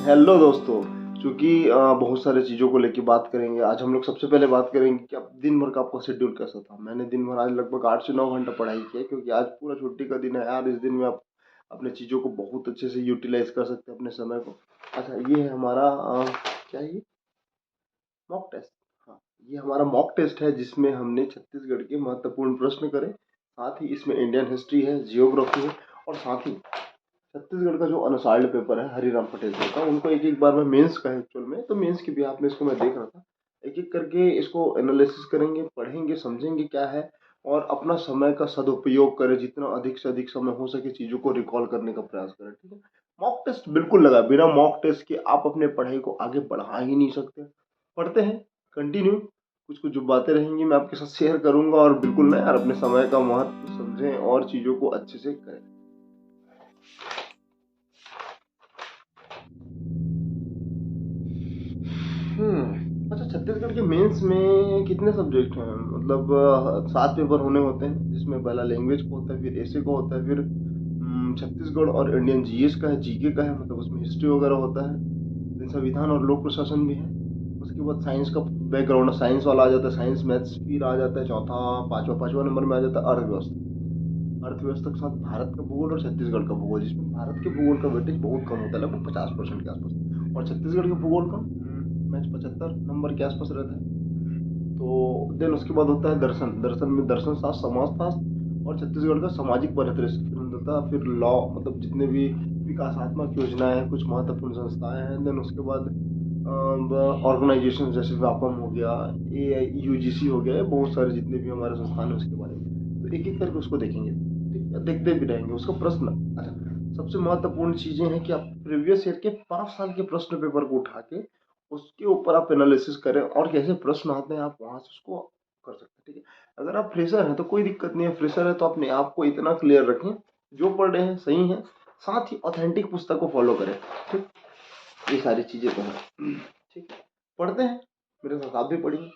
Hello दोस्तों। चूंकि बहुत सारी चीज़ों को लेके बात करेंगे आज हम लोग। सबसे पहले बात करेंगे कि अब दिन भर का आपका शेड्यूल कैसा था। मैंने दिन भर आज लगभग 8 से 9 घंटा पढ़ाई किया, क्योंकि आज पूरा छुट्टी का दिन है यार। इस दिन में आप अपने चीज़ों को बहुत अच्छे से यूटिलाइज कर सकते हैं, अपने समय को। अच्छा, ये है हमारा क्या है ये? Mock test. हाँ, ये हमारा मॉक टेस्ट है जिसमें हमने छत्तीसगढ़ के महत्वपूर्ण प्रश्न करे। साथ ही इसमें इंडियन हिस्ट्री है, जियोग्राफी है, और साथ ही छत्तीसगढ़ का जो अनसाइल्ड पेपर है हरिराम पटेल सर का, उनको एक एक बार में मेंस का है एक्चुअल में, तो मेंस के बिहाफ में इसको मैं देख रहा था। एक एक करके इसको एनालिसिस करेंगे, पढ़ेंगे, समझेंगे क्या है, और अपना समय का सदुपयोग करें। जितना अधिक से अधिक समय हो सके चीज़ों को रिकॉल करने का प्रयास करें, ठीक है। मॉक टेस्ट बिल्कुल लगा, बिना मॉक टेस्ट के आप अपने पढ़ाई को आगे बढ़ा ही नहीं सकते। पढ़ते हैं कंटिन्यू। कुछ कुछ जो बातें रहेंगी मैं आपके साथ शेयर करूंगा, और बिल्कुल ना यार, अपने समय का महत्व समझें और चीज़ों को अच्छे से करें। अच्छा, छत्तीसगढ़ के मेंस में कितने सब्जेक्ट हैं? मतलब 7 पेपर होने होते हैं, जिसमें पहला लैंग्वेज को होता है, फिर ऐसे को होता है, फिर छत्तीसगढ़ और इंडियन जीएस का है, जीके का है, मतलब उसमें हिस्ट्री वगैरह होता है, फिर संविधान और लोक प्रशासन भी है। उसके बाद साइंस का बैकग्राउंड, साइंस वाला आ जाता है, साइंस मैथ्स, फिर आ जाता है चौथा, पांचवा पांचवा नंबर में आ जाता है अर्थव्यवस्था। अर्थव्यवस्था के साथ भारत का भूगोल और छत्तीसगढ़ का भूगोल, जिसमें भारत के भूगोल का वेटेज बहुत कम होता है, लगभग 50% के आसपास, और छत्तीसगढ़ के भूगोल का मैच 75 नंबर के आसपास रहता है। तो देन उसके बाद होता है दर्शन। दर्शन में दर्शन शास्त्र, समाजशास्त्र, और छत्तीसगढ़ का सामाजिक परिदृश्य फिर होता है। फिर लॉ, मतलब जितने भी विकासात्मक योजनाएं हैं, कुछ महत्वपूर्ण संस्थाएं हैं। देन उसके बाद ऑर्गेनाइजेशन जैसे व्यापम हो गया, ए यूजीसी हो गया, बहुत सारे जितने भी हमारे संस्थान है उसके बारे में, तो एक एक करके उसको देखेंगे, ठीक है? देखते भी रहेंगे उसका प्रश्न। अच्छा, सबसे महत्वपूर्ण चीजें हैं कि आप प्रीवियस ईयर के 5 साल के प्रश्न पेपर को उठा के उसके ऊपर आप एनालिसिस करें, और कैसे प्रश्न आते हैं आप वहां से उसको कर सकते हैं, ठीक है। अगर आप फ्रेशर हैं तो कोई दिक्कत नहीं है। फ्रेशर है तो अपने आप को इतना क्लियर रखें, जो पढ़ रहे हैं सही है, साथ ही ऑथेंटिक पुस्तक को फॉलो करें, ठीक। ये सारी चीजें तो हैं, ठीक है। पढ़ते हैं, मेरे साथ आप भी पढ़िए।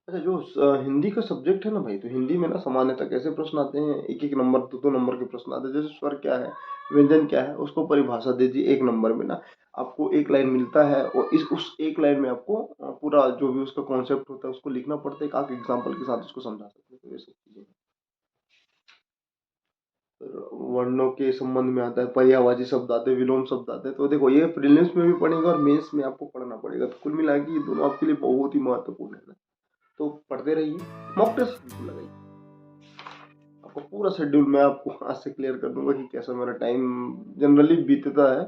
अच्छा, जो हिंदी का सब्जेक्ट है ना भाई, तो हिंदी में ना सामान्यतः कैसे प्रश्न आते हैं, एक एक नंबर, दो दो नंबर के प्रश्न आते हैं। जैसे स्वर क्या है, व्यंजन क्या है, उसको परिभाषा दे दी। एक नंबर में ना आपको एक लाइन मिलता है, और इस उस एक लाइन में आपको पूरा जो भी उसका कॉन्सेप्ट होता है उसको लिखना पड़ता है। एक आध एग्जाम्पल के साथ उसको समझा सकते हैं, तो ये सब चीजें। फिर वर्णों के संबंध में आता है, पर्यायवाची शब्द आते हैं, विलोम शब्द आते हैं। तो देखो, ये प्रीलिम्स में भी पढ़ेगा और मेंस में आपको पढ़ना पड़ेगा, तो कुल मिला के ये दोनों आपके लिए बहुत ही महत्वपूर्ण है ना। तो पढ़ते रहिए, मॉक टेस्ट बिल्कुल लगाइए। आपको पूरा शेड्यूल मैं आपको आज से क्लियर कर दूंगा कि कैसा मेरा टाइम जनरली बीतता है।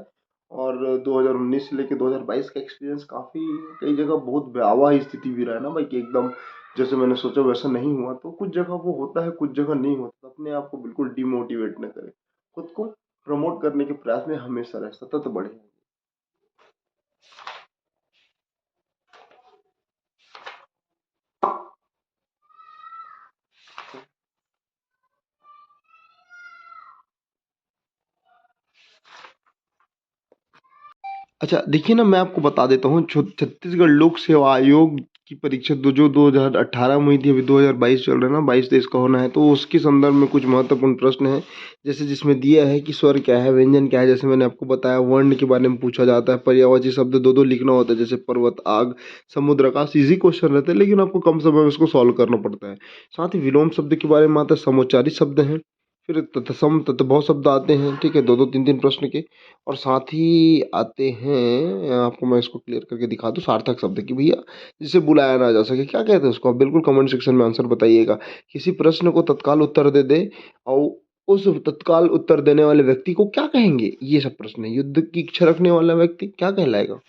और 2019 से लेकर 2022 का एक्सपीरियंस काफ़ी, कई जगह बहुत भयावह स्थिति भी रहा है ना भाई, कि एकदम जैसे मैंने सोचा वैसा नहीं हुआ। तो कुछ जगह वो होता है, कुछ जगह नहीं होता। तो अपने आप को बिल्कुल डिमोटिवेट न करें, खुद को प्रमोट करने के प्रयास में हमेशा रहे, सतत बढ़े। अच्छा, देखिए ना, मैं आपको बता देता हूँ, छत्तीसगढ़ लोक सेवा आयोग की परीक्षा जो 2018 में हुई थी, अभी 2022 चल रहा है ना, 22-23 का होना है, तो उसके संदर्भ में कुछ महत्वपूर्ण प्रश्न है। जैसे जिसमें दिया है कि स्वर क्या है, व्यंजन क्या है, जैसे मैंने आपको बताया। वर्ण के बारे में पूछा जाता है। पर्यायवाची शब्द दो दो लिखना होता है, जैसे पर्वत, आग, समुद्र, आकाश। इजी क्वेश्चन रहते हैं, लेकिन आपको कम समय में उसको सॉल्व करना पड़ता है। साथ ही विलोम शब्द के बारे में आता है, समोच्चारित शब्द हैं। फिर तत्सम तत्भव शब्द आते हैं, ठीक है, दो दो तीन तीन प्रश्न के। और साथ ही आते हैं, आपको मैं इसको क्लियर करके दिखा दूं, सार्थक शब्द की भैया, जिसे बुलाया ना जा सके, क्या कहते हैं उसको? आप बिल्कुल कमेंट सेक्शन में आंसर बताइएगा। किसी प्रश्न को तत्काल उत्तर दे दे, और उस तत्काल उत्तर देने वाले व्यक्ति को क्या कहेंगे? ये सब प्रश्न है। युद्ध की इच्छा रखने वाला व्यक्ति क्या कहलाएगा?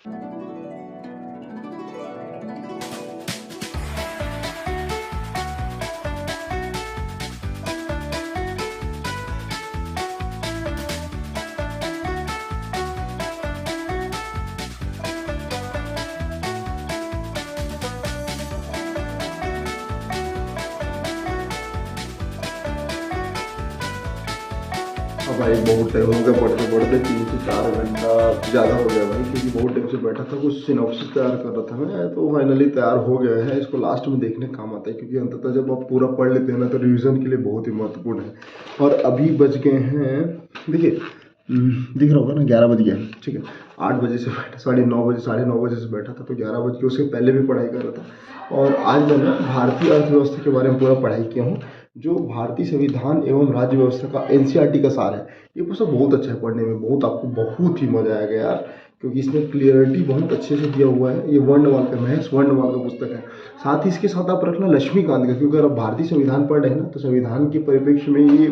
अब भाई बहुत टाइम हो गया पढ़ते पढ़ते, 3 से 4 घंटा ज़्यादा हो गया भाई, क्योंकि बहुत टाइम से बैठा था, कुछ सिनॉप्सिस तैयार कर रहा था मैं, तो फाइनली तैयार हो गया है। इसको लास्ट में देखने काम आता है, क्योंकि अंततः जब आप पूरा पढ़ लेते हैं ना, तो रिवीजन के लिए बहुत ही महत्वपूर्ण है। और अभी बज गए हैं, देखिए दिख रहा होगा ना, 11 बज गया है, ठीक है। 8 बजे से बैठा, 9:30 बजे, 9:30 बजे से बैठा था, तो 11 बज के उसके पहले भी पढ़ाई कर रहा था। और आज मैंने भारतीय अर्थव्यवस्था के बारे में पूरा पढ़ाई किया हूँ, जो भारतीय संविधान एवं राज्य व्यवस्था का एनसीईआरटी का सार है। ये पुस्तक बहुत अच्छा है पढ़ने में, बहुत आपको बहुत ही मजा आएगा यार, क्योंकि इसमें क्लियरिटी बहुत अच्छे से दिया हुआ है। ये वर्णमाला का, महेश वर्णमाला का पुस्तक है। साथ ही इसके साथ आप रखना लक्ष्मीकांत का, क्योंकि अगर आप भारतीय संविधान पढ़ रहे हैं ना, तो संविधान के परिप्रेक्ष्य में ये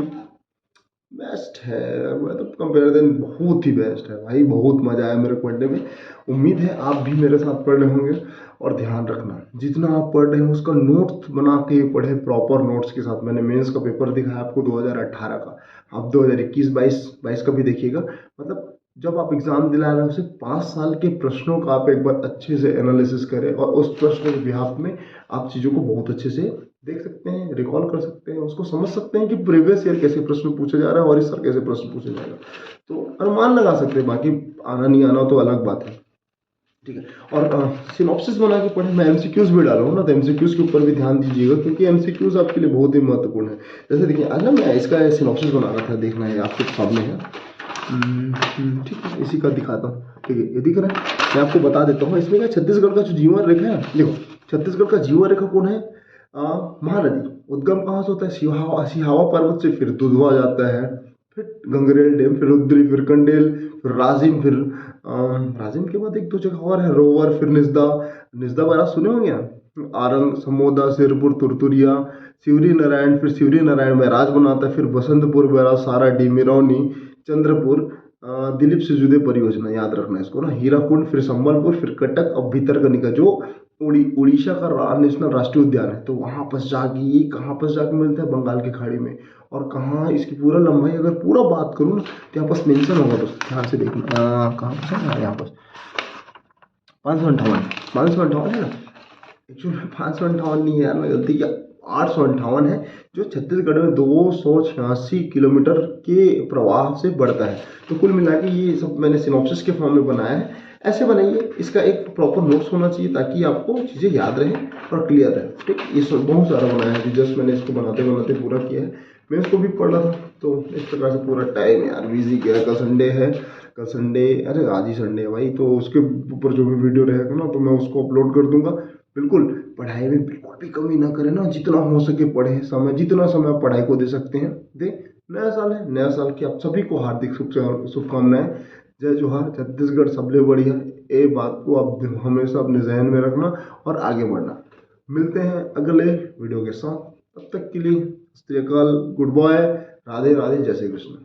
बेस्ट है, मतलब कंपेरिजन बहुत ही बेस्ट है भाई। बहुत मजा आया मेरे पढ़ने में। उम्मीद है आप भी मेरे साथ पढ़ रहे होंगे। और ध्यान रखना, जितना आप पढ़ रहे हैं उसका नोट्स बना के पढ़े, प्रॉपर नोट्स के साथ। मैंने मेंस का पेपर दिखाया आपको 2018 का, आप 2021-22 का भी देखिएगा। मतलब जब आप एग्जाम दिला रहे हो, उसे 5 साल के प्रश्नों का आप एक बार अच्छे से एनालिसिस करें, और उस प्रश्न के बिहाफ में आप चीज़ों को बहुत अच्छे से देख सकते हैं, रिकॉल कर सकते हैं, उसको समझ सकते हैं कि प्रीवियस ईयर कैसे प्रश्न पूछा जा रहा है और इस साल कैसे प्रश्न पूछा जाएगा। तो अनुमान लगा सकते हैं, बाकी आना नहीं आना तो अलग बात है, ठीक है। और सिनॉप्सिस बना के पढ़े। मैं एमसीक्यूज भी डाला हूँ ना, तो एमसीक्यूज के ऊपर भी ध्यान दीजिएगा, क्योंकि एमसीक्यूज आपके लिए बहुत ही महत्वपूर्ण है। जैसे देखिए, आज ना मैं इसका सिनॉप्सिस बना रहा था, देखना है आपके सामने है, ठीक है, इसी का दिखाता हूँ। ठीक है, ये दिख रहा है, मैं आपको बता देता हूँ। इसमें क्या, छत्तीसगढ़ का जो जीवन रेखा है, देखो छत्तीसगढ़ का जीवन रेखा कौन है, महानदी। उद्गम कहाँ से होता है, सिहावा पर्वत से, फिर दुधवा जाता है, फिर गंगरेल डैम, फिर रुद्री, फिर कंडेल, फिर राजिम, फिर राजिम के बाद 1-2 जगह और है, रोवर, फिर निजदा। निजदा बारा सुने होंगे आप, आरंग, समोदा, सिरपुर, तुरतुरिया, शिवरी नारायण, फिर शिवरी नारायण बैराज बनाता है, फिर बसंतपुर बैराज, साराडी, मिरौनी, चंद्रपुर, दिलीप से जुदे परियोजना, याद रखना इसको ना, हीराकुंड, फिर संबलपुर, फिर कटक, अब भितरकनिका जो उड़ीसा का नेशनल राष्ट्रीय उद्यान है। तो वहाँ पर जाके, ये कहाँ पर जाके मिलता है, बंगाल की खाड़ी में। और कहाँ, इसकी पूरा लंबाई अगर पूरा बात करूँ ना, तो यहाँ पास मेंशन होगा दोस्तों, ध्यान से देखना। कहाँ पर है यहाँ पर, 558 है ना, एक्चुअली 558 नहीं है यार, मैं गलती किया, 858 है, जो छत्तीसगढ़ में 286 किलोमीटर के प्रवाह से बढ़ता है। तो कुल मिला के ये सब मैंने सिनॉप्सिस के फॉर्म में बनाया है। ऐसे बनाइए, इसका एक प्रॉपर नोट्स होना चाहिए, ताकि आपको चीज़ें याद रहें और क्लियर रहे। ठीक, ये सब बहुत सारा बनाया है, जस्ट मैंने इसको बनाते बनाते पूरा किया है। मैं इसको भी पढ़ रहा था, तो इस प्रकार से पूरा टाइम यार बिजी गया। कल संडे है, कल संडे, अरे आज ही संडे है भाई, तो उसके ऊपर जो भी वीडियो रहेगा ना, तो मैं उसको अपलोड कर दूंगा। बिल्कुल पढ़ाई में बिल्कुल भी कमी ना करें ना, जितना हो सके पढ़े, समय जितना समय आप पढ़ाई को दे सकते हैं दे। नया साल है, नया साल की आप सभी को हार्दिक शुभकामनाएं। जय जोहार, छत्तीसगढ़ सबले बढ़िया। ये बात को आप हमेशा अपने जहन में रखना और आगे बढ़ना। मिलते हैं अगले वीडियो के साथ, तब तक के लिए सत श्री अकाल, गुड बाय, राधे राधे, जय श्री कृष्ण।